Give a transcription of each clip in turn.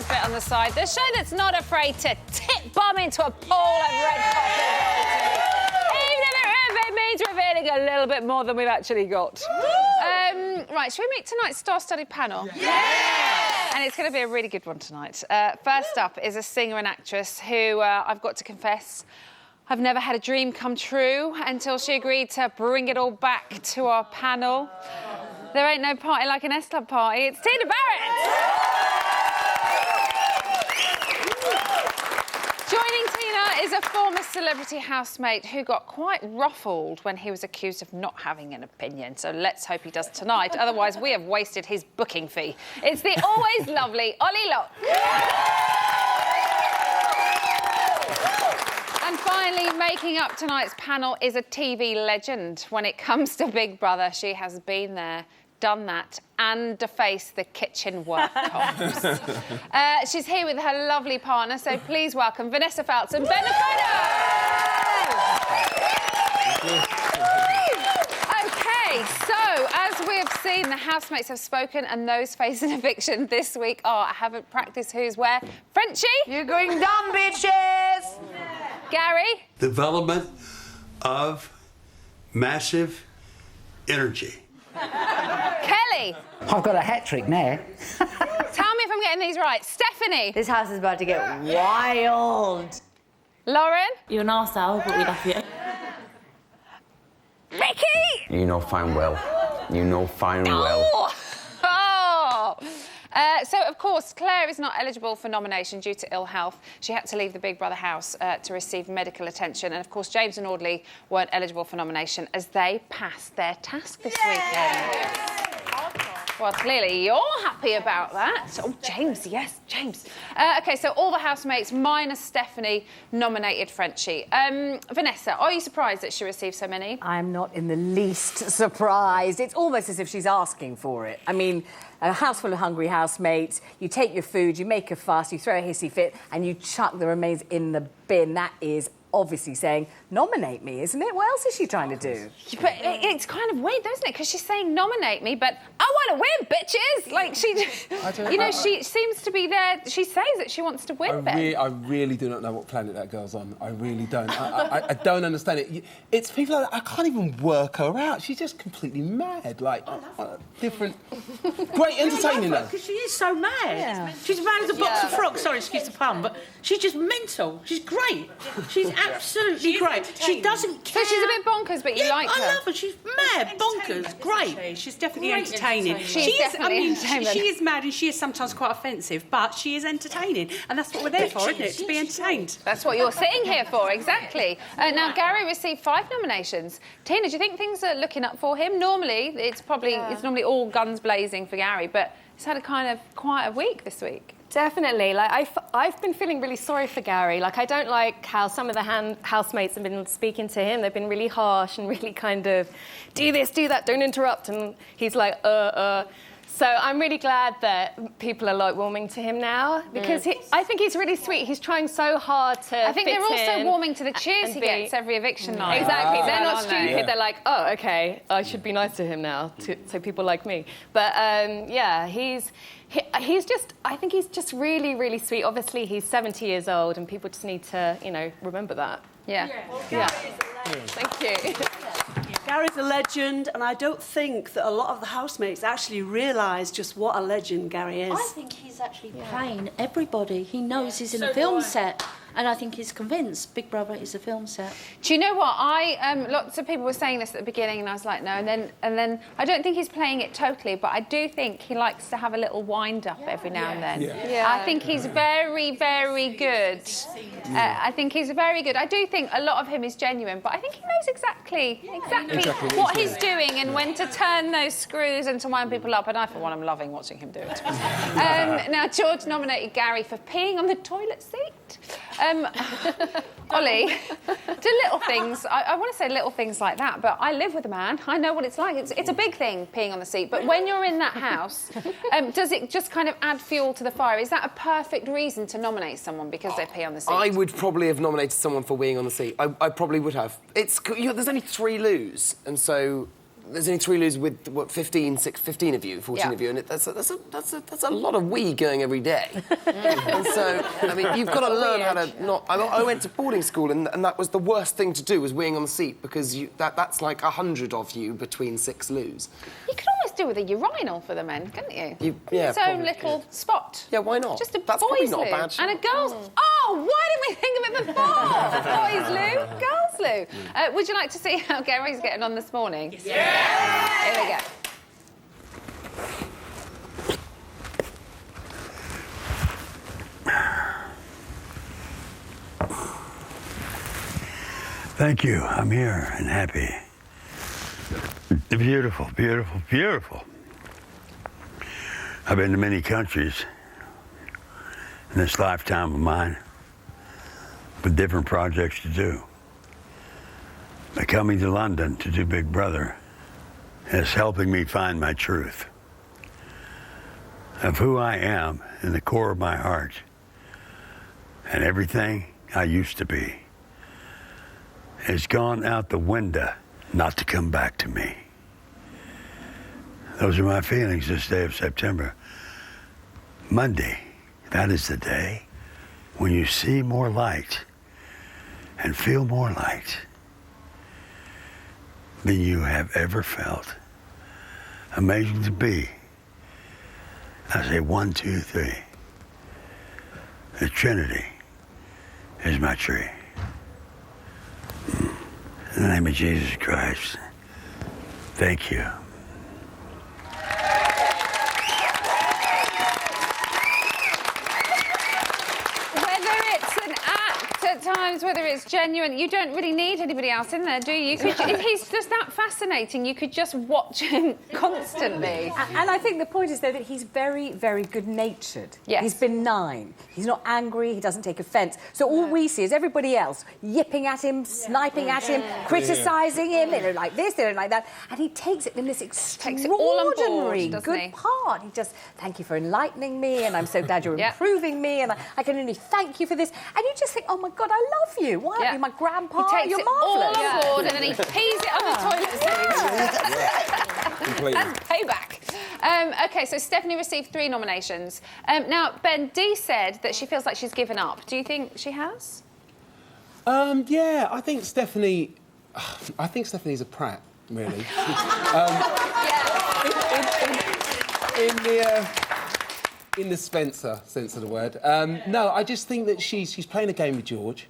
bit on the side. The show that's not afraid to tip bomb into a pool of red carpet. Even if it means revealing a little bit more than we've actually got. Right, should we meet tonight's star-studded panel? Yeah! And it's going to be a really good one tonight. First up is a singer and actress who, I've got to confess, I've never had a dream come true until she agreed to bring it all back to our panel. There ain't no party like an S-Club party. It's Tina Barrett! Joining Tina is a former celebrity housemate who got quite ruffled when he was accused of not having an opinion. So let's hope he does tonight. Otherwise, we have wasted his booking fee. It's the always lovely Ollie Locke. And finally, making up tonight's panel is a TV legend. When it comes to Big Brother, she has been there, done that, and defaced the kitchen worktops. She's here with her lovely partner, so please welcome Vanessa Feltz and Ben O'Connor. OK, so, as we have seen, the housemates have spoken and those facing eviction this week are, I haven't practiced who's where, Frenchie? You're going dumb, bitches! Gary? Development of massive energy. Kelly? I've got a hat-trick now. Tell me if I'm getting these right. Stephanie? This house is about to get wild. Lauren? You're an arsehole, but we love you. Ricky? You know fine well. You know fine well. Oh! So, of course, Claire is not eligible for nomination due to ill health. She had to leave the Big Brother house to receive medical attention. And, of course, James and Audley weren't eligible for nomination as they passed their task this weekend. Well, clearly you're happy about that. Oh, James, yes, James. OK, so all the housemates, minus Stephanie, nominated Frenchie. Vanessa, are you surprised that she received so many? I'm not in the least surprised. It's almost as if she's asking for it. I mean, a house full of hungry housemates, you take your food, you make a fuss, you throw a hissy fit, and you chuck the remains in the bin. That is obviously saying, nominate me, isn't it? What else is she trying to do? But it's kind of weird, though, isn't it? Because she's saying nominate me, but I want to win, bitches! Like, she seems to be there. She says that she wants to win, Ben. I really do not know what planet that girl's on. I really don't. I don't understand it. It's people like that, I can't even work her out. She's just completely mad. Like, different... Great entertaining, though. Because she is so mad. Yeah. She's mad as a box of frogs. Sorry, excuse the pun, but she's just mental. She's great. She's absolutely great. She doesn't care. So she's a bit bonkers, but you like her? I love her. She's mad, bonkers, great. She's definitely entertaining. She is mad and she is sometimes quite offensive, but she is entertaining, and that's what we're there for, isn't it? To be entertained. That's what you're sitting here for, exactly. Now, Gary received 5 nominations. Tina, do you think things are looking up for him? Normally, it's normally all guns blazing for Gary, but he's had a kind of quieter week this week. Definitely. Like, I've been feeling really sorry for Gary. Like, I don't like how some of the housemates have been speaking to him. They've been really harsh and really kind of, do this, do that, don't interrupt. And he's like, So I'm really glad that people are, like, warming to him now because I think he's really sweet. He's trying so hard to I think they're also warming to the cheers he gets every eviction night. Exactly. They're not stupid. Yeah. They're like, oh, OK, I should be nice to him now, so people like me. But, yeah, he's just, I think he's just really, really sweet. Obviously, he's 70 years old and people just need to, you know, remember that. Yeah. Thank you. Gary's a legend, and I don't think that a lot of the housemates actually realise just what a legend Gary is. I think he's actually playing everybody. He knows he's in a film set, and I think he's convinced Big Brother is a film set. Do you know what? Lots of people were saying this at the beginning, and I was like, no. And then I don't think he's playing it totally, but I do think he likes to have a little wind-up every now and then. Yeah. I think he's very, very good. I think he's very good. I do think a lot of him is genuine, but I think he knows exactly what he's doing and when to turn those screws and to wind people up. And I, for one, am loving watching him do it. Now, George nominated Gary for peeing on the toilet seat. Ollie, do little things. I want to say little things like that, but I live with a man. I know what it's like. It's a big thing, peeing on the seat. But when you're in that house, does it just kind of add fuel to the fire? Is that a perfect reason to nominate someone because they pee on the seat? I would probably have nominated someone for weeing on the seat. I probably would have. There's only 3 loos, and so there's only 3 loos with, what, 15 of you, 14 of you, and that's a lot of we going every day. And so, I mean, you've got to learn how to not... I went to boarding school, and that was the worst thing to do, was weeing on the seat, because that's like 100 of you between 6 loos. You could almost do with a urinal for the men, couldn't you? Yeah, its own little spot. Yeah, why not? Just a That's boys' probably not loo a bad shout. and a girls'. Oh, why didn't we think of it before? Boys' loo, girls' loo. Would you like to see how Gary's getting on this morning? Yes. Yeah. Here we go. Thank you. I'm here and happy. Beautiful, beautiful, beautiful. I've been to many countries in this lifetime of mine with different projects to do. But coming to London to do Big Brother is helping me find my truth of who I am in the core of my heart and everything I used to be has gone out the window not to come back to me. Those are my feelings this day of September. Monday, that is the day when you see more light and feel more light than you have ever felt. Amazing to be. I say 1, 2, 3. The Trinity is my tree. In the name of Jesus Christ, thank you. Whether it's an act at times, whether it's genuine, you don't really need anybody else in there, do you? If he's just that fascinating, you could just watch him constantly. And I think the point is, though, that he's very, very good-natured. Yes. He's benign. He's not angry. He doesn't take offence. So all we see is everybody else yipping at him, sniping at him, criticising him. They don't like this, they don't like that. And he takes it in this extraordinary good part. He just, thank you for enlightening me, and I'm so glad you're improving me, and I can only thank you for this. And you just think, oh, my God, I love you. Why aren't you my grandpa? He takes You're it all marvellous. on board and then he pees it on the toilet seat. Completely. That's payback. OK, so Stephanie received 3 nominations. Now, Ben, Dee said that she feels like she's given up. Do you think she has? Yeah, I think Stephanie's a prat, really. In the Spencer sense of the word. No, I just think that she's playing a game with George.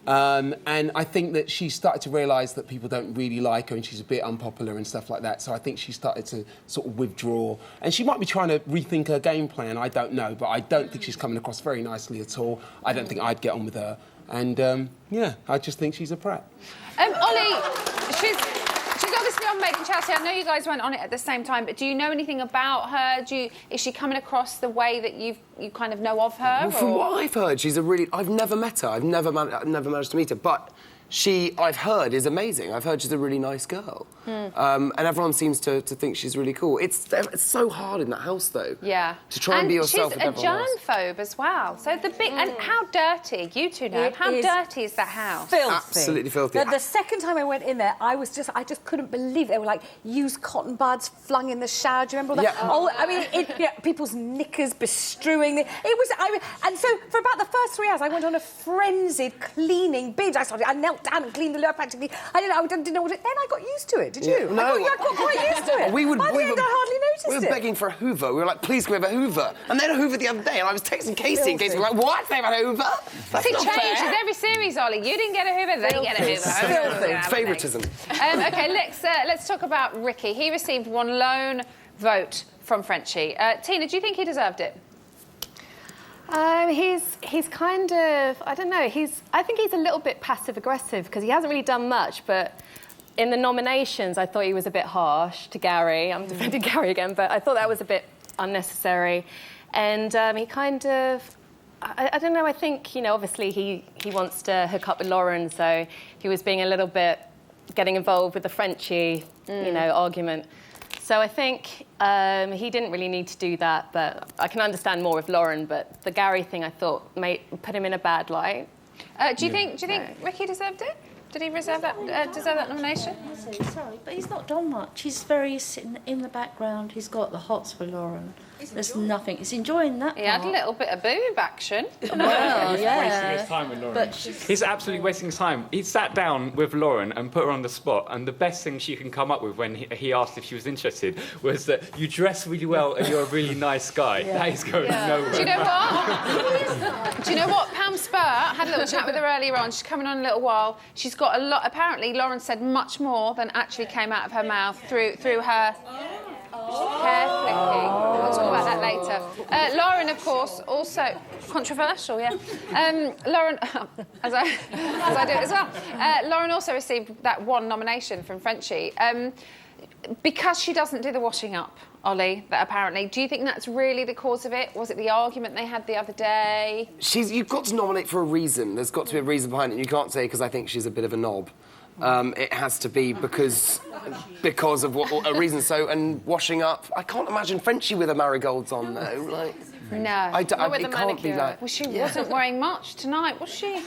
And I think that she started to realise that people don't really like her and she's a bit unpopular and stuff like that. So I think she started to sort of withdraw. And she might be trying to rethink her game plan, I don't know. But I don't think she's coming across very nicely at all. I don't think I'd get on with her. And, yeah, I just think she's a prat. Ollie, she's obviously on Made in Chelsea. I know you guys weren't on it at the same time, but do you know anything about her? Is she coming across the way that you kind of know of her? Well, from what I've heard, she's a really... I've never met her. I've never managed to meet her, but I've heard, is amazing. I've heard she's a really nice girl. And everyone seems to think she's really cool. It's so hard in that house, though. Yeah. To try and be yourself with she's a everyone else. germphobe as well. So the big... And how dirty, you two know, how dirty is that house? Filthy. Absolutely filthy. The second time I went in there, I just couldn't believe it. They were like used cotton buds flung in the shower. Do you remember all that? Yeah. Oh, I mean, people's knickers bestrewing. And so for about the first 3 hours, I went on a frenzied cleaning binge. I knelt down and cleaned the loo practically. I didn't know what it... Then I got used to it. Did you? No. I got quite used to it. By the end, I hardly noticed it. We were begging for a Hoover. We were like, please, can we have a Hoover? And they had a Hoover the other day, and I was texting Casey, and Casey was like, what? They have a Hoover? That's It not changes fair. every series, Ollie. You didn't get a Hoover, they get a Hoover. It's favouritism. OK, let's talk about Ricky. He received 1 lone vote from Frenchie. Tina, do you think he deserved it? He's kind of, I don't know, I think he's a little bit passive-aggressive because he hasn't really done much, but in the nominations, I thought he was a bit harsh to Gary. I'm defending Gary again, but I thought that was a bit unnecessary. And he kind of, I don't know, I think, obviously he wants to hook up with Lauren, so he was being a little bit, getting involved with the Frenchie, argument. So I think he didn't really need to do that, but I can understand more with Lauren, but the Gary thing, I thought, put him in a bad light. Do you think Ricky deserved it? Did he deserve that nomination? Sorry, but he's not done much. He's very sitting in the background. He's got the hots for Lauren. There's nothing. He's enjoying that. He had a little bit of boob action. Well, He's wasting his time with Lauren. He's absolutely wasting his time. He sat down with Lauren and put her on the spot, and the best thing she can come up with when he asked if she was interested was that you dress really well and you're a really nice guy. That is going nowhere. Do you know what? Do you know what? Pam Spur, I had a little chat with her earlier on. She's coming on in a little while. She's got a lot. Apparently, Lauren said much more than actually came out of her mouth through her hair flicking. We'll talk about that later. Lauren, of course, also controversial, yeah. Lauren, as I do as well. Lauren also received that one nomination from Frenchie because she doesn't do the washing up. Ollie, that apparently. Do you think that's really the cause of it? Was it the argument they had the other day? You've got to nominate for a reason. There's got to be a reason behind it. You can't say because I think she's a bit of a knob. It has to be because of a reason. So, and washing up, I can't imagine Frenchie with her marigolds on though. Like, no, not with the manicure. Like, well, she wasn't wearing much tonight, was she?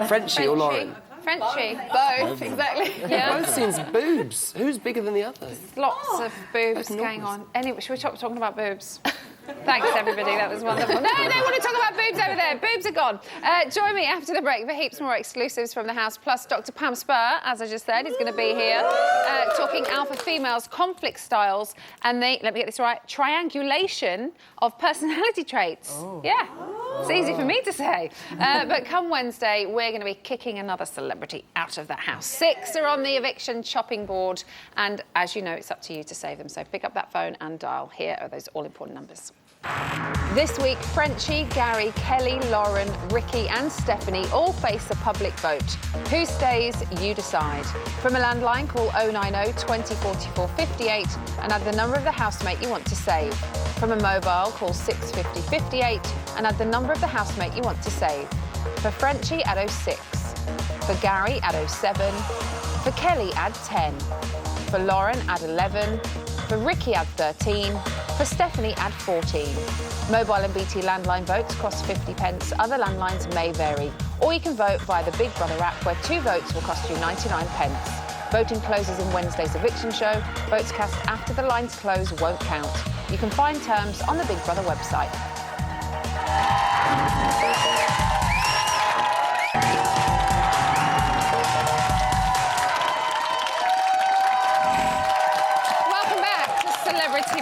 Frenchie or Lauren? Frenchie, both, exactly. Yeah. Both scenes boobs. Who's bigger than the other? Lots of boobs going on. Anyway, should we stop talking about boobs? Thanks, everybody. That was wonderful. No, they want to talk about boobs over there. Boobs are gone. Join me after the break for heaps more exclusives from the house. Plus, Dr. Pam Spur, as I just said, is going to be here talking alpha females, conflict styles, and let me get this right, triangulation of personality traits. Oh. Yeah. It's easy for me to say. But come Wednesday, we're going to be kicking another celebrity out of that house. 6 are on the eviction chopping board. And as you know, it's up to you to save them. So pick up that phone and dial. Here are those all-important numbers. This week, Frenchie, Gary, Kelly, Lauren, Ricky and Stephanie all face a public vote. Who stays, you decide. From a landline, call 090 20 44 58 and add the number of the housemate you want to save. From a mobile, call 650 58 and add the number of the housemate you want to save. For Frenchie, add 06. For Gary, add 07. For Kelly, add 10. For Lauren, add 11. For Ricky, add 13. For Stephanie, add 14. Mobile and BT landline votes cost 50 pence. Other landlines may vary. Or you can vote via the Big Brother app, where 2 votes will cost you 99 pence. Voting closes in Wednesday's eviction show. Votes cast after the lines close won't count. You can find terms on the Big Brother website.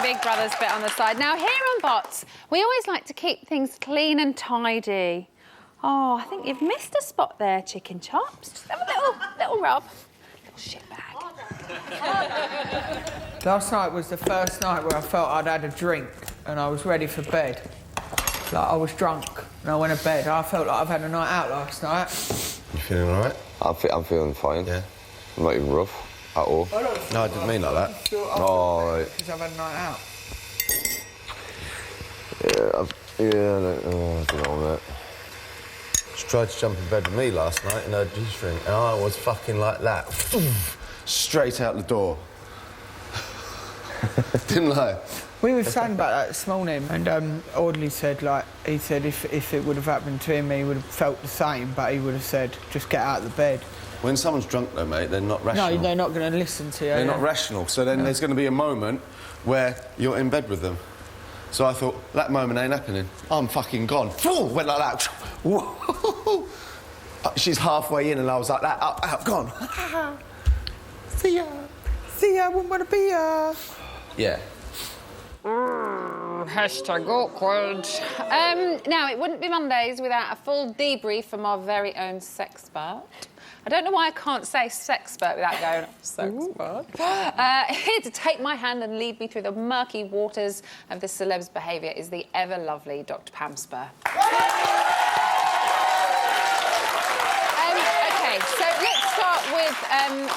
Big Brother's bit on the side. Now, here on Bots, we always like to keep things clean and tidy. Oh, I think you've missed a spot there, Chicken Chops. Just have a little rub. Little shit bag. Last night was the first night where I felt I'd had a drink and I was ready for bed. Like, I was drunk and I went to bed. I felt like I've had a night out last night. You feeling all right? I'm feeling fine. Yeah. I'm not even rough at all. No, I didn't mean like that. Oh, right. Because I've had a night out. I don't know, mate. She tried to jump in bed with me last night in her G-string, and I was fucking like that. Straight out the door. Didn't lie. We were saying about that this morning, and Audley said, like, he said if it would have happened to him, he would have felt the same, but he would have said, just get out of the bed. When someone's drunk, though, mate, they're not rational. No, they're not going to listen to you. They're not rational, so then there's going to be a moment where you're in bed with them. So I thought, that moment ain't happening. I'm fucking gone. Went like that. Whoa. She's halfway in and I was like that. Out, gone. See ya. See ya, wouldn't want to be ya. Yeah. Hashtag awkward. Now, it wouldn't be Mondays without a full debrief from our very own sexpert. I don't know why I can't say sexpert without going, sexpert. Here to take my hand and lead me through the murky waters of the celeb's behaviour is the ever-lovely Dr. Pam Spur. OK, so let's start with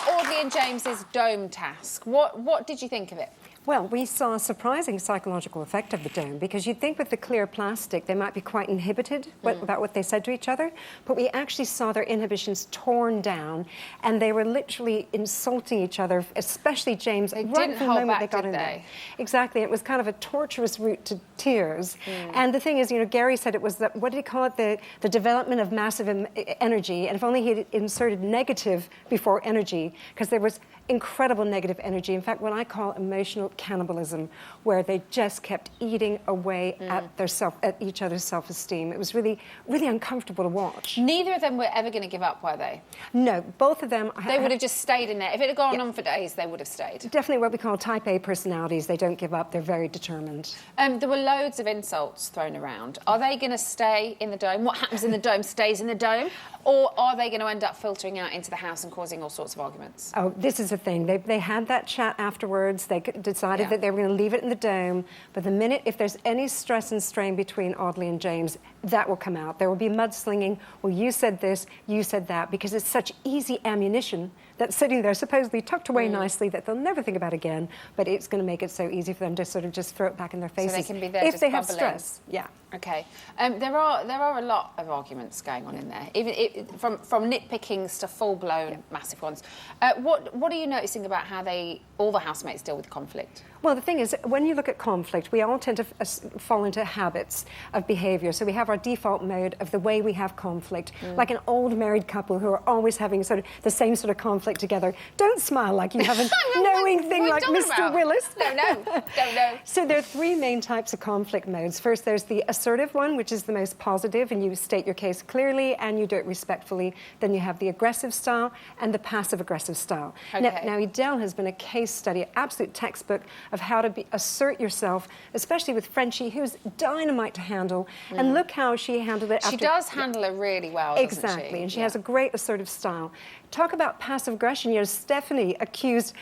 Audley and James's dome task. What did you think of it? Well, we saw a surprising psychological effect of the dome because you'd think with the clear plastic they might be quite inhibited about what they said to each other, but we actually saw their inhibitions torn down and they were literally insulting each other, especially James, They right didn't from the hold moment back, they got did in they? there. Exactly. It was kind of a torturous route to tears. And the thing is, you know, Gary said it was the, what did he call it? The development of massive energy, and if only he'd inserted negative before energy, because there was incredible negative energy. In fact, what I call emotional cannibalism, where they just kept eating away at each other's self-esteem. It was really, really uncomfortable to watch. Neither of them were ever going to give up, were they? No, both of them. They would have just stayed in there. If it had gone on for days, they would have stayed. Definitely what we call type A personalities. They don't give up. They're very determined. There were loads of insults thrown around. Are they going to stay in the dome? What happens in the dome stays in the dome? Or are they going to end up filtering out into the house and causing all sorts of arguments? Oh, this is the thing. They had that chat afterwards. They decided that they were going to leave it in the dome. But the minute, if there's any stress and strain between Audley and James, that will come out. There will be mudslinging. Well, you said this, you said that, because it's such easy ammunition that's sitting there supposedly tucked away nicely that they'll never think about again. But it's going to make it so easy for them to sort of just throw it back in their faces. So they can be there if just they have bubbling. stress. Yeah. Okay. There are a lot of arguments going on in there, even from nitpickings to full-blown massive ones. What are you noticing about how all the housemates deal with conflict? Well, the thing is, when you look at conflict, we all tend to fall into habits of behaviour. So we have our default mode of the way we have conflict, like an old married couple who are always having sort of the same sort of conflict together. Don't smile like you have a knowing thing like Mr. Willis. No. So there are three main types of conflict modes. First, there's the assertive one, which is the most positive, and you state your case clearly and you do it respectfully. Then you have the aggressive style and the passive-aggressive style. Okay. Now, Edel has been a case study, absolute textbook of how to assert yourself, especially with Frenchie, who's dynamite to handle. And look how she handled it. She does handle it really well, doesn't exactly, she? and she has a great assertive style. Talk about passive aggression. You know, Stephanie accused,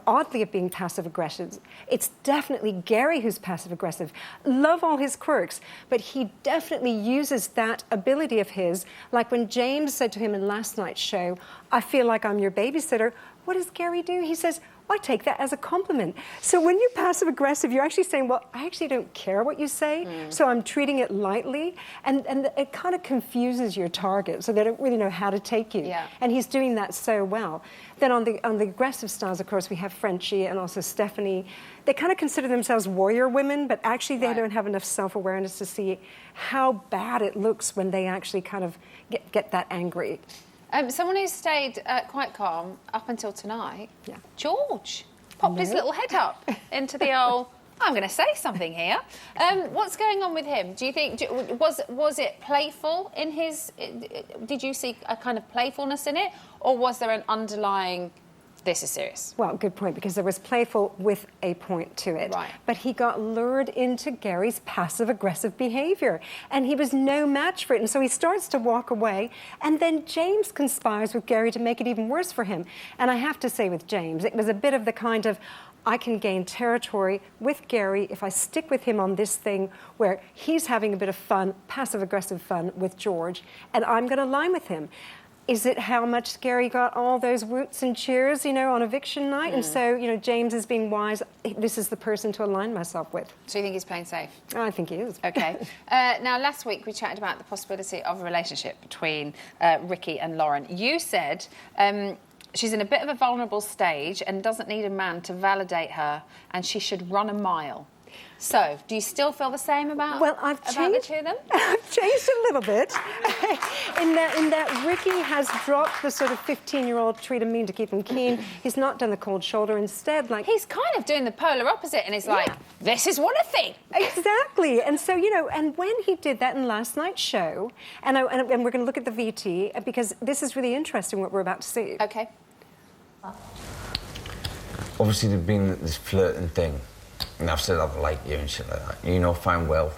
Audley of being passive aggressive. It's definitely Gary who's passive aggressive. Love all his quirks, but he definitely uses that ability of his. Like when James said to him in last night's show, "I feel like I'm your babysitter." What does Gary do? He says, I take that as a compliment. So when you're passive aggressive, you're actually saying, well, I actually don't care what you say, so I'm treating it lightly. And it kind of confuses your target, so they don't really know how to take you. Yeah. And he's doing that so well. Then on the aggressive styles, of course, we have Frenchie and also Stephanie. They kind of consider themselves warrior women, but actually they don't have enough self-awareness to see how bad it looks when they actually kind of get that angry. Someone who stayed quite calm up until tonight, George, popped his little head up into the old, I'm going to say something here. What's going on with him? Do you think, was it playful in his, did you see a kind of playfulness in it? Or was there an underlying, this is serious? Well, good point, because there was playful with a point to it. Right. But he got lured into Gary's passive-aggressive behaviour, and he was no match for it. And so he starts to walk away, and then James conspires with Gary to make it even worse for him. And I have to say with James, it was a bit of the kind of, I can gain territory with Gary if I stick with him on this thing where he's having a bit of fun, passive-aggressive fun with George, and I'm going to line with him. Is it how much Gary got all those whoops and cheers, on eviction night? And so, James is being wise. This is the person to align myself with. So you think he's playing safe? I think he is. Okay. Now, last week we chatted about the possibility of a relationship between Ricky and Lauren. You said she's in a bit of a vulnerable stage and doesn't need a man to validate her, and she should run a mile. So, do you still feel the same about, I've about the two of them? I've changed a little bit in that Ricky has dropped the sort of 15-year-old treat him mean to keep him keen. He's not done the cold shoulder. Instead, like... He's kind of doing the polar opposite, and he's like, this is what I think. Exactly. And so, and when he did that in last night's show, and we're going to look at the VT, because this is really interesting what we're about to see. Okay. Obviously, there's been this flirting thing. And I've said I like you and shit like that. Fine well.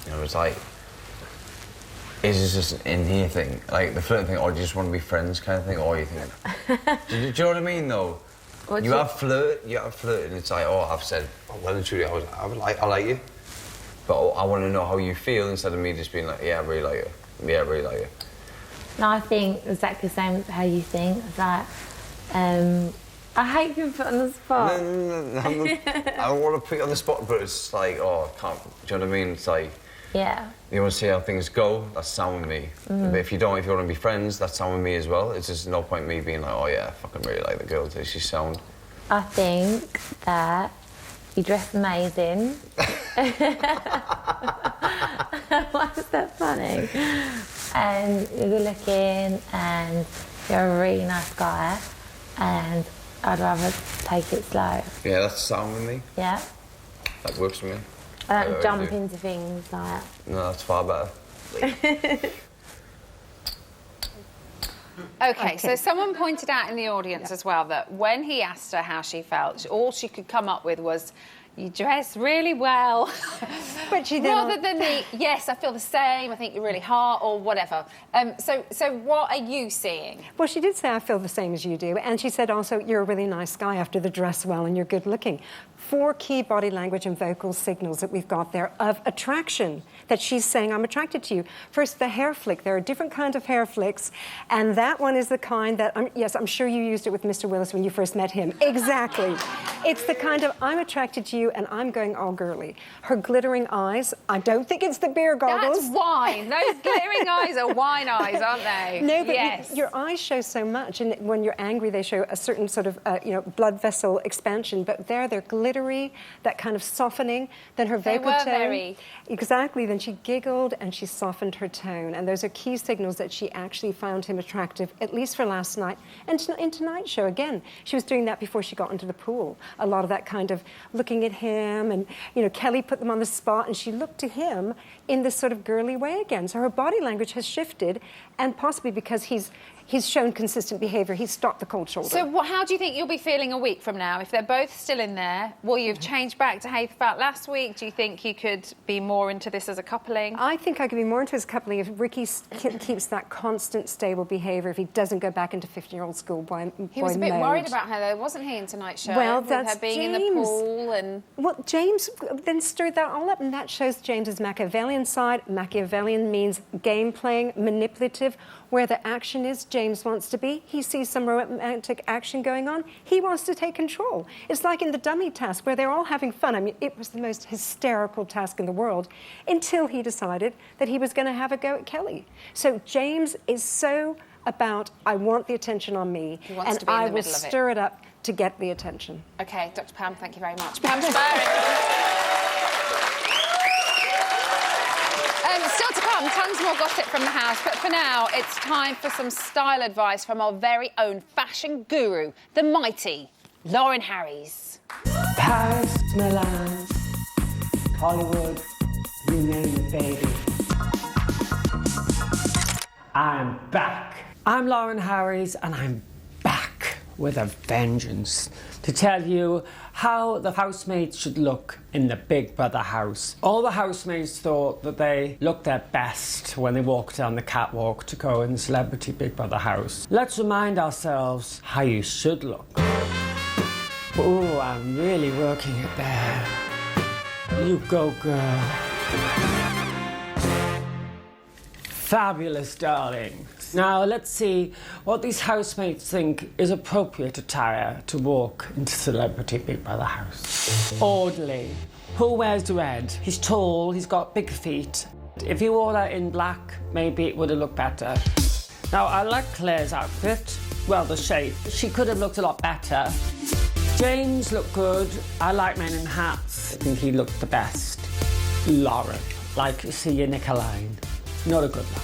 It's like, is this just an in here thing? Like the flirting thing, or do you just want to be friends kind of thing? Or you think, do you know what I mean though? You have flirt, and it's like, I've said, well and truly, I like you. But I want to know how you feel instead of me just being like, yeah, I really like you. Yeah, I really like you. No, I think exactly the same as how you think. That I hate being put on the spot. No, I don't want to put you on the spot, but it's like, oh, I can't. Do you know what I mean? It's like, yeah. You want to see how things go, that's down with me. But if you don't, if you want to be friends, that's down with me as well. It's just no point me being like, oh yeah, I fucking really like the girl, she's sound. I think that you dress amazing. Why is that funny? And you're good looking and you're a really nice guy and I'd rather take it slow. Yeah, that's sound with me. Yeah? That works for me. I don't jump into things like... No, that's far better. Okay, so someone pointed out in the audience as well that when he asked her how she felt, all she could come up with was, you dress really well. But she didn't. Rather than the, yes, I feel the same, I think you're really hot, or whatever. So what are you seeing? Well, she did say, I feel the same as you do. And she said also, you're a really nice guy after the dress well and you're good looking. 4 key body language and vocal signals that we've got there of attraction, that she's saying, I'm attracted to you. First, the hair flick. There are different kinds of hair flicks, and that one is the kind that, yes, I'm sure you used it with Mr. Willis when you first met him. Exactly. It's the kind of, I'm attracted to you, and I'm going all girly. Her glittering eyes, I don't think it's the beer goggles. That's wine. Those glittering eyes are wine eyes, aren't they? No, but yes. your eyes show so much, and when you're angry, they show a certain sort of, blood vessel expansion, but they're glittery, that kind of softening. Then her vocal tone. Very. Exactly. Then she giggled and she softened her tone, and those are key signals that she actually found him attractive, at least for last night. And in tonight's show, again, she was doing that before she got into the pool. A lot of that kind of looking at him, and Kelly put them on the spot, and she looked to him in this sort of girly way again. So her body language has shifted, and possibly because he's shown consistent behaviour, he's stopped the cold shoulder. So how do you think you'll be feeling a week from now? If they're both still in there, will you have changed back to how you felt last week? Do you think you could be more into this as a coupling? I think I could be more into this coupling if Ricky keeps that constant, stable behaviour, if he doesn't go back into 50-year-old schoolboy mode. He was a bit worried about her, though, wasn't he, in tonight's show? Well, with that's her being James. in the pool and... Well, James then stirred that all up, and that shows James's Machiavellian side. Machiavellian means game-playing, manipulative. Where the action is, James wants to be. He sees some romantic action going on. He wants to take control. It's like in the dummy task where they're all having fun. I mean, it was the most hysterical task in the world until he decided that he was going to have a go at Kelly. So James is so about, I want the attention on me, wants to be in the I will middle of it. stir it up to get the attention. OK, Dr. Pam, thank you very much. Pam Sperry. Still to come, tons more gossip from the house, but for now, it's time for some style advice from our very own fashion guru, the mighty Lauren Harries. Paris, Milan, Hollywood, you name it, baby. I'm back. I'm Lauren Harries, and I'm back with a vengeance to tell you how the housemates should look in the Big Brother house. All the housemates thought that they looked their best when they walked down the catwalk to go in the Celebrity Big Brother house. Let's remind ourselves how you should look. Oh, I'm really working it there. You go, girl. Fabulous, darling. Now, let's see what these housemates think is appropriate attire to walk into Celebrity Big Brother house. Orderly. Who wears red? He's tall, he's got big feet. If he wore that in black, maybe it would have looked better. Now, I like Claire's outfit. Well, the shape. She could have looked a lot better. James looked good. I like men in hats. I think he looked the best. Lauren. Like you see your Nicoline. Not a good look.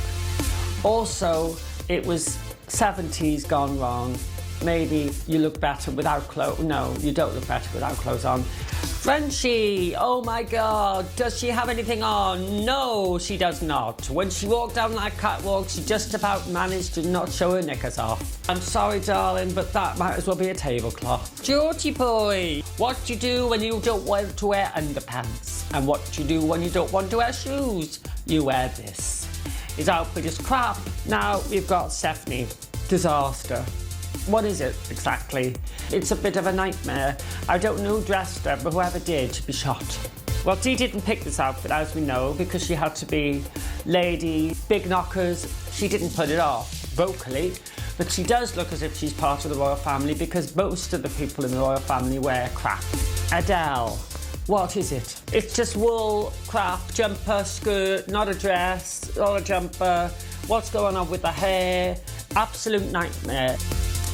Also, it was 70s gone wrong. Maybe you look better without clothes. No, you don't look better without clothes on. Frenchie, oh my God, does she have anything on? No, she does not. When she walked down that catwalk, she just about managed to not show her knickers off. I'm sorry, darling, but that might as well be a tablecloth. Georgie boy, what do you do when you don't want to wear underpants? And what do you do when you don't want to wear shoes? You wear this. His outfit is crap. Now we've got Stephanie. Disaster. What is it exactly? It's a bit of a nightmare. I don't know who dressed her, but whoever did should be shot. Well, Dee didn't pick this outfit, as we know, because she had to be lady, big knockers. She didn't put it off vocally, But she does look as if she's part of the royal family because most of the people in the royal family wear crap. Adele, what is it? It's just wool, crap, jumper, skirt, not a dress, not a jumper. What's going on with the hair? Absolute nightmare.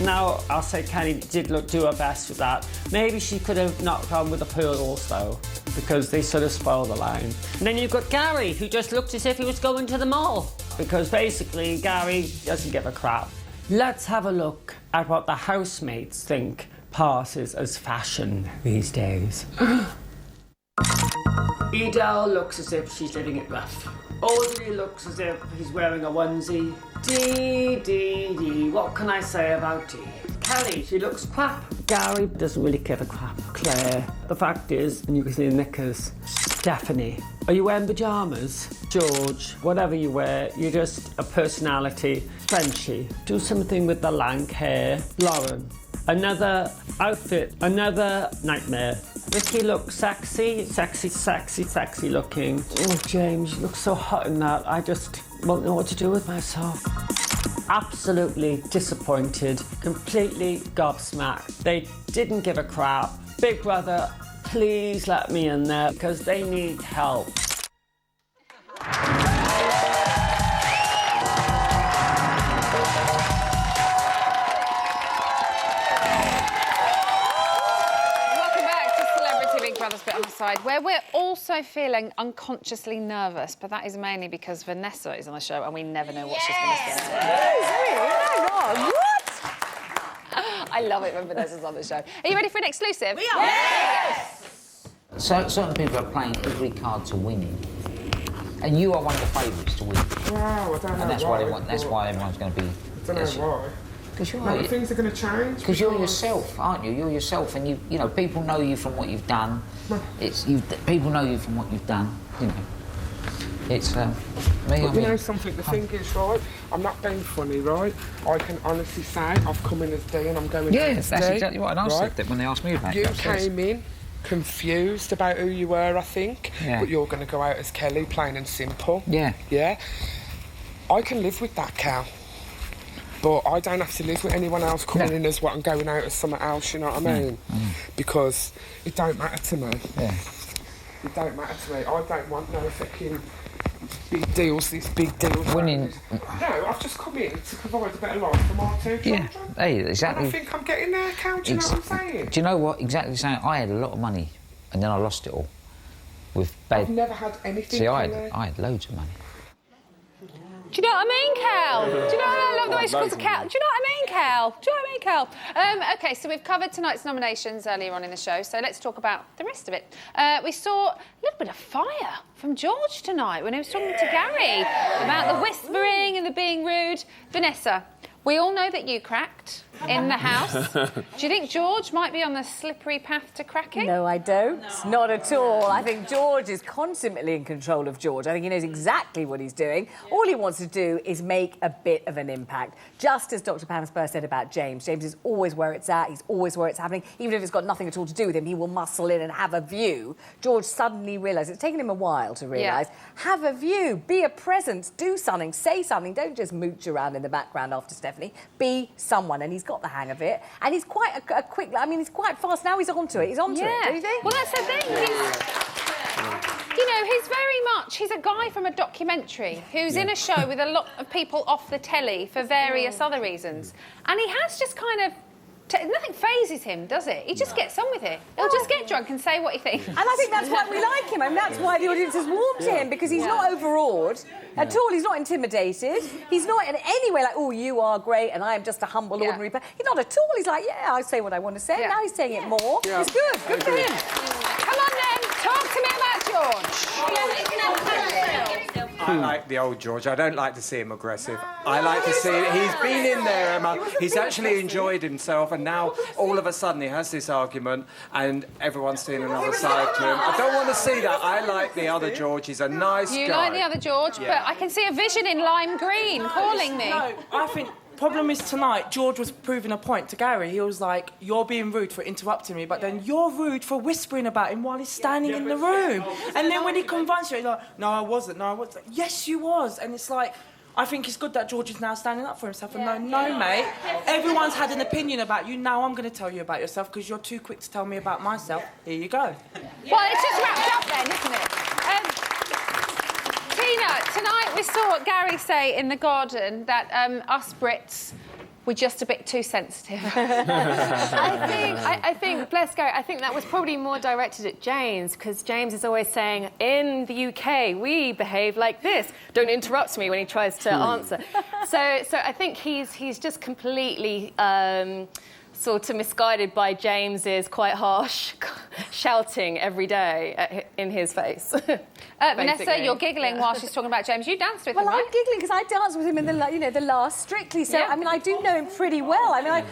Now, I'll say Kelly did do her best with that. Maybe she could have not gone with the pearls, though, because they sort of spoil the line. And then you've got Gary, who just looked as if he was going to the mall, because basically Gary doesn't give a crap. Let's have a look at what the housemates think passes as fashion these days. Edel looks as if she's living it rough. Audley looks as if he's wearing a onesie. Dee, what can I say about Dee? Kelly, she looks crap. Gary doesn't really give a crap. Claire, the fact is, and you can see the knickers. Stephanie, are you wearing pyjamas? George, whatever you wear, you're just a personality. Frenchie, do something with the lank hair. Lauren, another outfit, another nightmare. Ricky looks sexy looking. Oh, James, you look so hot in that. I just won't know what to do with myself. Absolutely disappointed, completely gobsmacked. They didn't give a crap. Big Brother, please let me in there because they need help. Bit on the side, where we're also feeling unconsciously nervous, but that is mainly because Vanessa is on the show and we never know what she's going to say. Hang on, what? I love it when Vanessa's on the show. Are you ready for an exclusive? We are. Yes! So, certain people are playing every card to win, and you are one of the favourites to win. Wow, I don't know. And that's why they want. That's why everyone's going to be. I don't know why. Because you're. Maybe things are going to change. Because you're yourself, aren't you? You're yourself, and you know, people know you from what you've done. People know you from what you've done. You know, it's me. But you know something. The thing is, right? I'm not being funny, right? I can honestly say I've come in as D and I'm going. Yeah, as that's D, exactly what. And I said that when they asked me about it. You came in confused about who you were, I think. Yeah. But you're going to go out as Kelly, plain and simple. Yeah. Yeah. I can live with that, Cal. But I don't have to live with anyone else coming in as what I'm going out as something else, you know what I mean? Because it don't matter to me. Yeah. It don't matter to me. I don't want no fucking big deals, these big deals. Winning. No, I've just come in to provide a better life for my two children. Yeah. Hey, exactly. And I think I'm getting there, Cal, do you know what I'm saying? Do you know what? Exactly the same. I had a lot of money, and then I lost it all. With bad. I've never had anything. See, I had loads of money. Do you know what I mean, Cal? Do you know I love the way she calls it Cal? Do you know what I mean, Cal? Do you know what I mean, Cal? OK, so we've covered tonight's nominations earlier on in the show, so let's talk about the rest of it. We saw a little bit of fire from George tonight when he was talking to Gary about the whispering and the being rude. Vanessa, we all know that you cracked in the house. Do you think George might be on the slippery path to cracking? No, I don't. Not at all. I think George is constantly in control of George. I think he knows exactly what he's doing. All he wants to do is make a bit of an impact. Just as Dr. Pam Spur said about James. James is always where it's at. He's always where it's happening. Even if it's got nothing at all to do with him, he will muscle in and have a view. George suddenly realised, it's taken him a while to realise, have a view, be a presence, do something, say something. Don't just mooch around in the background after Stephanie. Be someone, and he's got the hang of it. And he's quite a quick, I mean, he's quite fast. Now he's onto it. He's onto it, don't you think? Well, that's the thing. You know, he's a guy from a documentary who's in a show with a lot of people off the telly for various other reasons. And he has just kind of... nothing phases him, does it? He just gets on with it. He'll just get drunk and say what he thinks. And I think that's why we like him. I mean, that's why the audience has warmed to him, because he's not overawed at all. He's not intimidated. He's not in any way like, oh, you are great and I am just a humble, ordinary person. He's not at all. He's like, yeah, I say what I want to say. Now he's saying it more. Yeah. It's good. Good for him. Come on, then. Talk to me about George. I like the old George. I don't like to see him aggressive. I like to see it. He's been in there, Emma. He's actually enjoyed himself, and now all of a sudden he has this argument, and everyone's seeing another side to him. I don't want to see that. I like the other George. He's a nice guy. You like the other George, but I can see a vision in lime green calling me. No, I think problem is tonight, George was proving a point to Gary. He was like, you're being rude for interrupting me, but then you're rude for whispering about him while he's standing in the room. And then when he confronts you, he's like, no, I wasn't. Yes, you was. And it's like, I think it's good that George is now standing up for himself and no, mate, everyone's had an opinion about you. Now I'm going to tell you about yourself because you're too quick to tell me about myself. Here you go. Well, it's just wrapped up then, isn't it? Tina, tonight we saw Gary say in The Garden that us Brits were just a bit too sensitive. I think, bless Gary, I think that was probably more directed at James, because James is always saying, in the UK, we behave like this. Don't interrupt me when he tries to answer. So I think he's just completely sort of misguided by James's quite harsh shouting every day in his face. Vanessa, you're giggling while she's talking about James. You danced with him, right? I'm giggling because I danced with him in the last Strictly. So I mean, I do know him pretty well. I mean,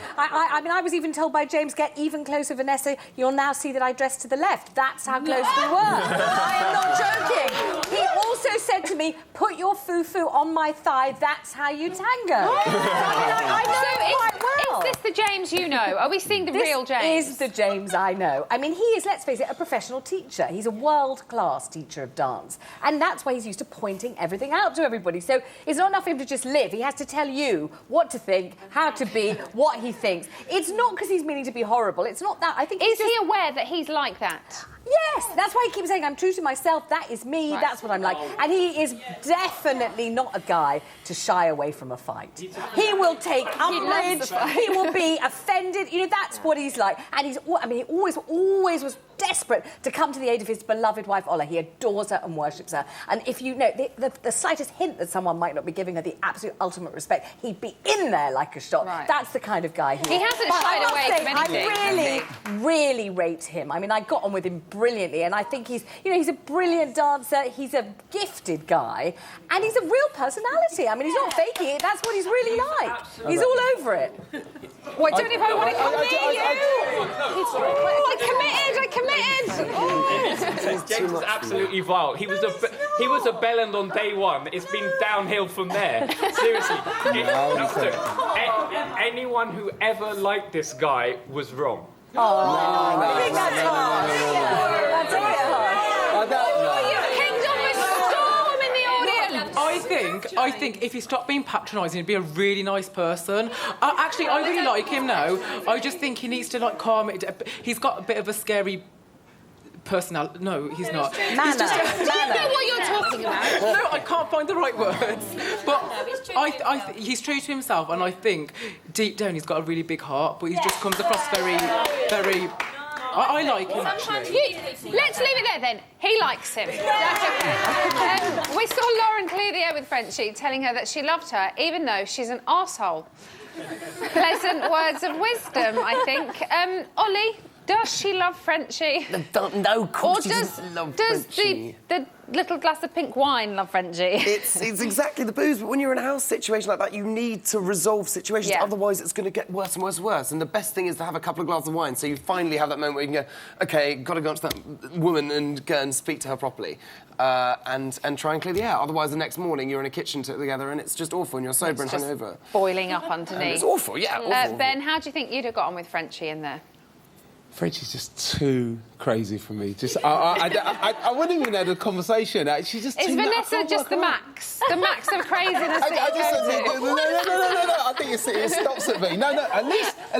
I was even told by James, get even closer, Vanessa. You'll now see that I dress to the left. That's how close we were. I am not joking. He also said to me, put your foo-foo on my thigh. That's how you tango. I know him quite well. Is this the James you know? Are we seeing the real James? This is the James I know. I mean, he is, let's face it, a professional teacher. He's a world-class teacher of dance. And that's why he's used to pointing everything out to everybody. So it's not enough for him to just live. He has to tell you what to think, how to be, what he thinks. It's not because he's meaning to be horrible. It's not that. I think Is he aware that he's like that? Yes, that's why he keeps saying, I'm true to myself, that is me, that's what I'm like. And he is definitely not a guy to shy away from a fight. He will take umbrage, he will be offended, you know, that's what he's like. And he always was desperate to come to the aid of his beloved wife, Ola. He adores her and worships her. And if you know, the slightest hint that someone might not be giving her the absolute ultimate respect, he'd be in there like a shot. Right. That's the kind of guy he is. He hasn't shied away from anything. I really rate him. I mean, I got on with him brilliantly, and I think he's a brilliant dancer, he's a gifted guy, and he's a real personality. I mean, he's not faking it, that's what he's really like. He's all over it. Well, I don't know if I want to come near you. I committed. James is absolutely vile. He was a bellend on day one. It's been downhill from there. Seriously. Anyone who ever liked this guy was wrong. I think that's hard. That's a bit hard. You pinged on with storm in the audience. I think if he stopped being patronising, he'd be a really nice person. Actually, I really like him now. I just think he needs to calm it. He's got a bit of a scary personality. No, he's not. Manner. Do you know what you're talking about? No, I can't find the right words. But he's true to himself, and I think deep down he's got a really big heart, but he just comes across very. I like him, actually. Let's leave it there, then. He likes him. That's okay. We saw Lauren clear the air with Frenchie, telling her that she loved her, even though she's an arsehole. Pleasant words of wisdom, I think. Ollie, does she love Frenchie? No, of course or she doesn't love Frenchie. the little glass of pink wine love Frenchie? It's exactly the booze, but when you're in a house situation like that, you need to resolve situations, otherwise it's going to get worse and worse and worse. And the best thing is to have a couple of glasses of wine, so you finally have that moment where you can go, OK, got to go up to that woman and go and speak to her properly. And try and clear the air. Otherwise, the next morning, you're in a kitchen together and it's just awful and you're sober and hungover. Boiling up underneath. It's awful, yeah. Awful. Ben, how do you think you'd have got on with Frenchie in there? Frenchie's just too crazy for me. I wouldn't even have a conversation. She's just Is too Vanessa just the max? The max of craziness? No. I think it stops at V. No. At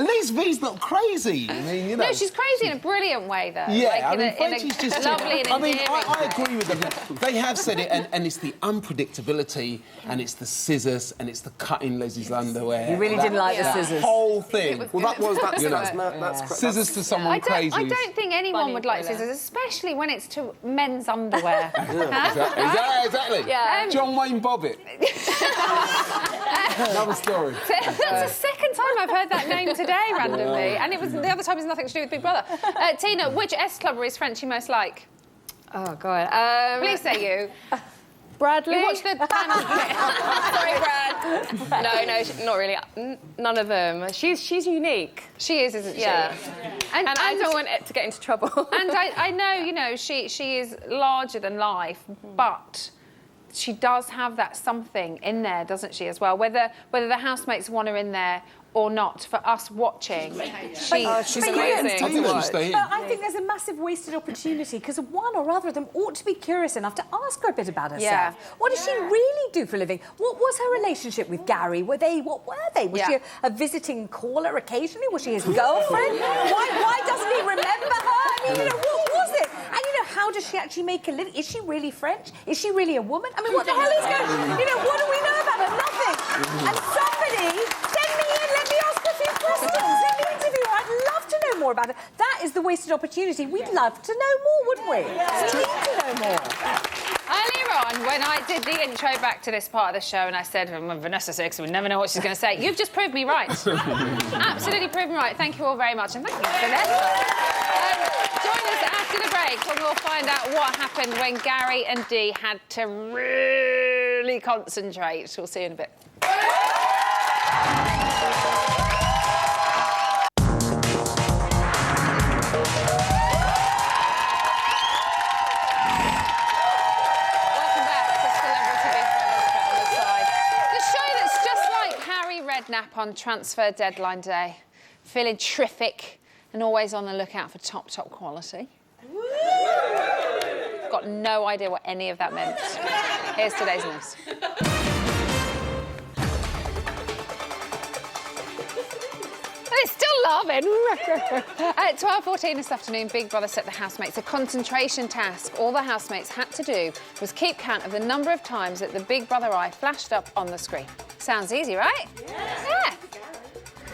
least V's not crazy. I mean, you know. No, she's crazy in a brilliant way, though. Yeah, like Frenchie's just lovely and endearing. I agree with them. They have said it, and it's the unpredictability, and it's the scissors, and it's the cutting Leslie's underwear. You really didn't like the scissors. The whole thing. That's scissors to someone crazy. I don't think anyone would like scissors, especially when it's to men's underwear. Exactly. Yeah. John Wayne Bobbitt. Another story. That's the second time I've heard that name today randomly, and the other time was nothing to do with Big Brother. Tina, which S-clubber is Frenchie most like? Oh, God. Please say you. Bradley. You watched the panel. Sorry, Brad. No, not really. None of them. She's unique. She is, isn't she? Yeah. And I don't want it to get into trouble. And I know, she is larger than life, but she does have that something in there, doesn't she, as well? Whether the housemates want her in there or not for us watching. She's amazing. But I think there's a massive wasted opportunity because one or other of them ought to be curious enough to ask her a bit about herself. Yeah. What does she really do for a living? What was her relationship with Gary? What were they? Was she a visiting caller occasionally? Was she his girlfriend? Why doesn't he remember her? I mean, you know, what was it? And you know, how does she actually make a living? Is she really French? Is she really a woman? I mean, what the hell is going on? You know, what do we know about her? Nothing. And somebody send me in, let me ask a few questions. Let me interview her. I'd love to know more about her. That is the wasted opportunity. We'd love to know more, wouldn't we? We need to know more. Earlier on, when I did the intro back to this part of the show and I said, Vanessa Six, we never know what she's going to say, you've just proved me right. Absolutely proved me right. Thank you all very much. And thank you, Vanessa. Join us after the break when we'll find out what happened when Gary and Dee had to really concentrate. We'll see you in a bit. Redknapp on transfer deadline day, feeling terrific and always on the lookout for top quality. Got no idea what any of that meant. Here's today's news. And it's still laughing. At 12:14 this afternoon, Big Brother set the housemates a concentration task. All the housemates had to do was keep count of the number of times that the Big Brother eye flashed up on the screen. Sounds easy, right? Yeah.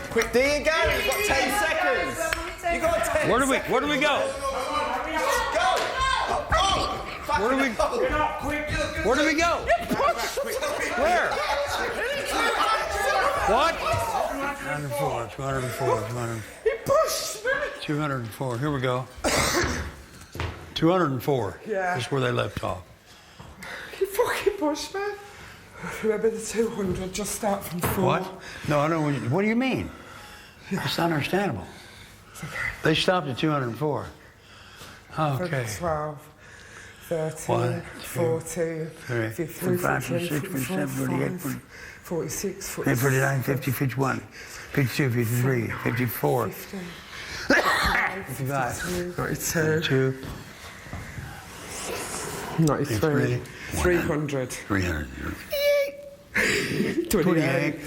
Quick, Dee and Gary, you've got 10 seconds. You got 10 Where do we go? Where do we go? Where? What? 204, 204, 204. Here we go. 204. Yeah. That's where they left off. You fucking pushed me. Remember the 200, just start from 4. What? No, I don't. What do you mean? It's understandable. They stopped at 204. Okay. 12, 13, 1, 14, 3, 15, 5, 46, 47, 48, 46, 49, 50, 51, 52, 53, 54, 55, 92, 93, 300, 28,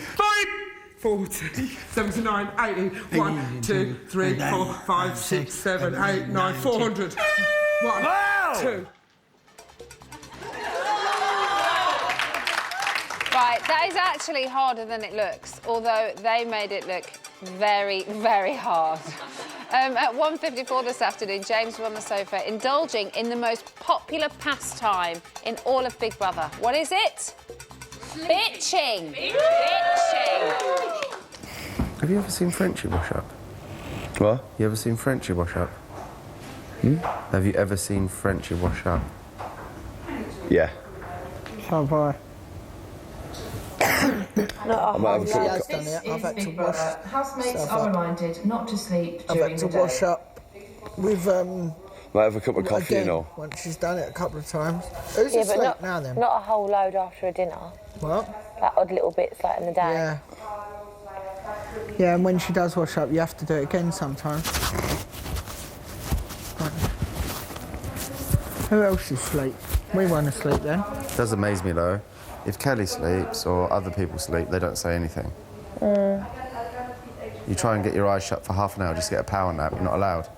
40, 79, 80, 1, 2, 3, 4, 5, 6, 7, 8, 9, 400. 1, 2. Right, that is actually harder than it looks, although they made it look very, very hard. At 1:54 this afternoon, James was on the sofa indulging in the most popular pastime in all of Big Brother. What is it? Bitching. Bitching. Have you ever seen Frenchie wash up? What? You ever seen Frenchie wash up? Have you ever seen Frenchie wash up? Yeah. So have I. I've had to wash. Housemates are reminded not to sleep during the day. I've had to wash up with Might have a cup of coffee, again, you know. once she's done it a couple of times. Who's asleep now then? Not a whole load after a dinner. What? Like odd little bits like in the day. Yeah. Yeah, and when she does wash up, you have to do it again sometimes. Right. Who else is asleep? We weren't asleep then. It does amaze me though. If Kelly sleeps or other people sleep, they don't say anything. You try and get your eyes shut for half an hour just to get a power nap, you're not allowed.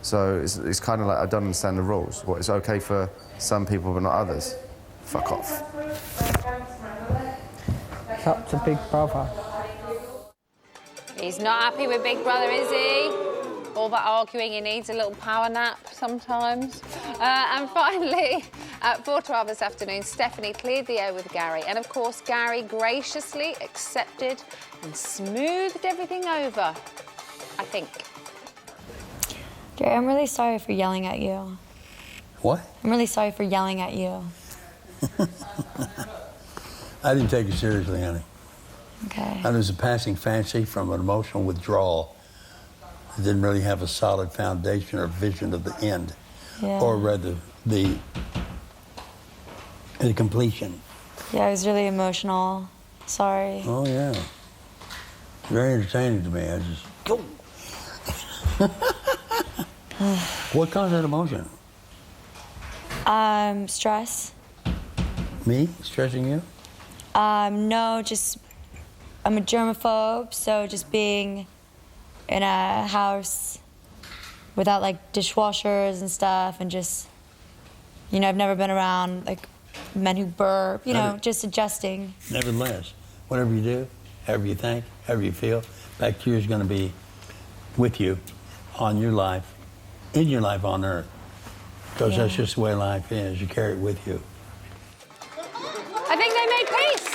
So it's kind of like, I don't understand the rules. What, it's okay for some people but not others? Fuck off. It's up to Big Brother. He's not happy with Big Brother, is he? All that arguing, he needs a little power nap sometimes. And finally, at 4:12 this afternoon, Stephanie cleared the air with Gary. And of course, Gary graciously accepted and smoothed everything over, I think. Gary, I'm really sorry for yelling at you. What? I'm really sorry for yelling at you. I didn't take it seriously, honey. Okay. That was a passing fancy from an emotional withdrawal. I didn't really have a solid foundation or vision of the end, Yeah. or rather, the completion. Yeah, I was really emotional. Sorry. Oh, yeah. Very entertaining to me. I just. What caused that emotion? Stress. Me? Stressing you? No, just I'm a germaphobe, so just being in a house without like dishwashers and stuff, and just, you know, I've never been around like men who burp, you know, just adjusting. Nevertheless, whatever you do, however you think, however you feel, bacteria is going to be with you on your life, in your life on Earth. Because that's just the way life is. You carry it with you. I think they made peace.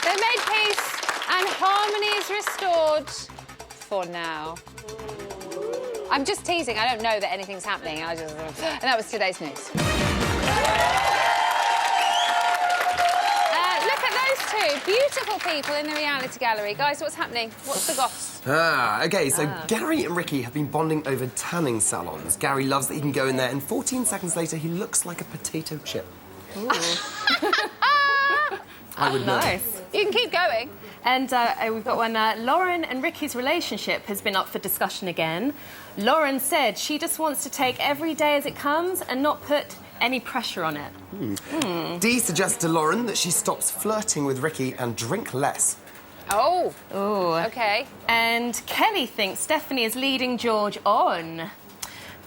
They made peace, and harmony is restored for now. I'm just teasing. I don't know that anything's happening. And that was today's news. Look at those two beautiful people in the reality gallery. Guys, what's happening? What's the goss? OK, so Gary and Ricky have been bonding over tanning salons. Gary loves that he can go in there, and 14 seconds later, he looks like a potato chip. I would know. Nice. You can keep going. And we've got one. Lauren and Ricky's relationship has been up for discussion again. Lauren said she just wants to take every day as it comes and not put any pressure on it. Dee suggests to Lauren that she stops flirting with Ricky and drink less. Oh. Ooh. OK. And Kelly thinks Stephanie is leading George on.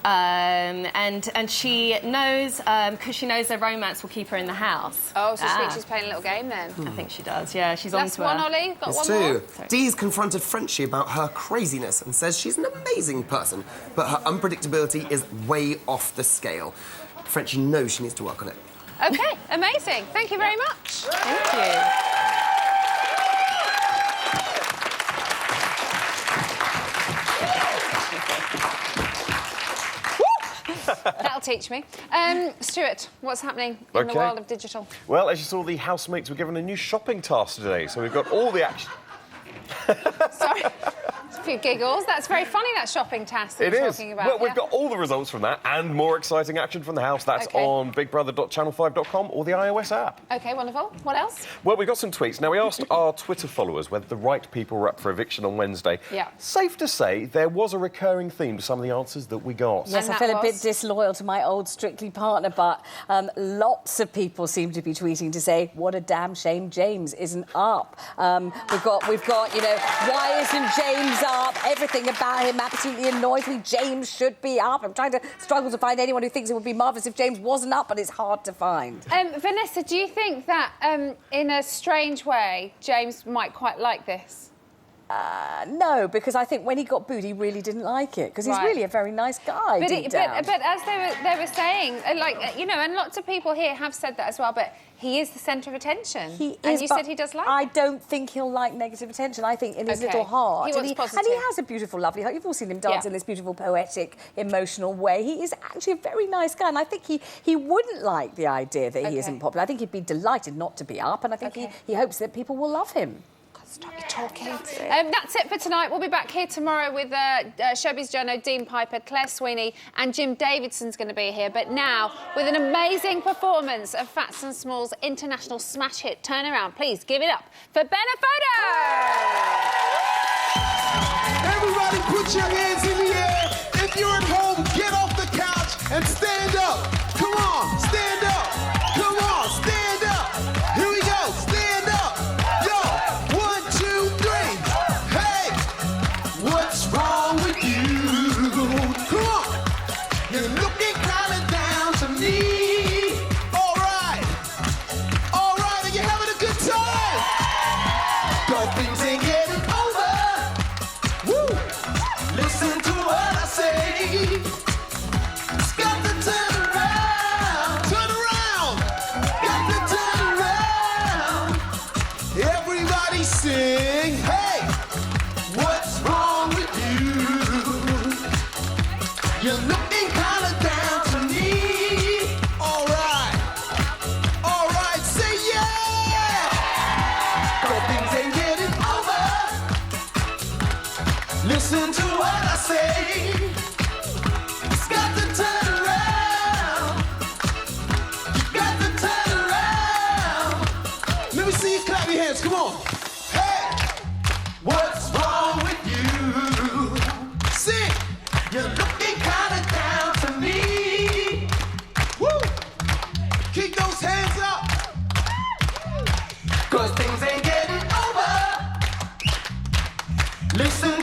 And she knows, because she knows their romance will keep her in the house. Oh, so she's playing a little game then? I think she does, yeah. She's That's on to her. one, Ollie. Got It's one more? two. Dee's confronted Frenchie about her craziness and says she's an amazing person, but her unpredictability is way off the scale. Frenchie knows she needs to work on it. OK, amazing. Thank you very much. Thank you. That'll teach me. Stuart, what's happening in the Okay. world of digital? Well, as you saw, the housemates were given a new shopping task today, so we've got all the action. Sorry. A few giggles. That's very funny, that shopping task that It you're is. talking about. Well, we've yeah. got all the results from that and more exciting action from the house. That's Okay. on bigbrother.channel5.com or the iOS app. OK, wonderful. What else? Well, we got some tweets. Now, we asked our Twitter followers whether the right people were up for eviction on Wednesday. Yeah. Safe to say there was a recurring theme to some of the answers that we got. Yes, I feel a bit disloyal to my old Strictly partner, but lots of people seem to be tweeting to say, what a damn shame James isn't up. We've got, you know, why isn't James up? Everything about him absolutely annoys me. James should be up. I'm trying to struggle to find anyone who thinks it would be marvellous if James wasn't up, but it's hard to find. Vanessa, do you think that, in a strange way, James might quite like this? No, because I think when he got booed, he really didn't like it, because he's Right. really a very nice guy, But, deep down. but as they were saying, like, you know, and lots of people here have said that as well, but he is the centre of attention. He and is, you but said he does like I it. don't think he'll like negative attention. I think in his Okay. little heart. He and, wants and he positive. has a beautiful, lovely heart. You've all seen him dance Yeah. in this beautiful, poetic, emotional way. He is actually a very nice guy, and I think he wouldn't like the idea that he isn't popular. I think he'd be delighted not to be up, and I think he hopes that people will love him. Stop your talking. That's it for tonight. We'll be back here tomorrow with Showbiz journo Dean Piper, Claire Sweeney and Jim Davidson's going to be here. But now, with an amazing performance of Fats and Small's international smash hit Turnaround, please give it up for Benefoto! Everybody put your hands in the air. If you're at home, get off the couch and stand up. Come on, stand up. Come on, stand up. Here we go, stand up. Yo, 1, 2, 3. Hey, what's wrong with you? Come on. You're looking kind of down to me. All right, are you having a good time? But things ain't getting over. Woo! Listen to what I say. It's got to turn around. Turn around. Got to turn around. Everybody sing. Hey, what's wrong with you? You're looking kind of down to me. All right, say yeah. But things ain't getting over. Listen to what I say. It's got to turn around. You got to turn around. Let me see you clap your hands. Come on. Hey, what's wrong Listen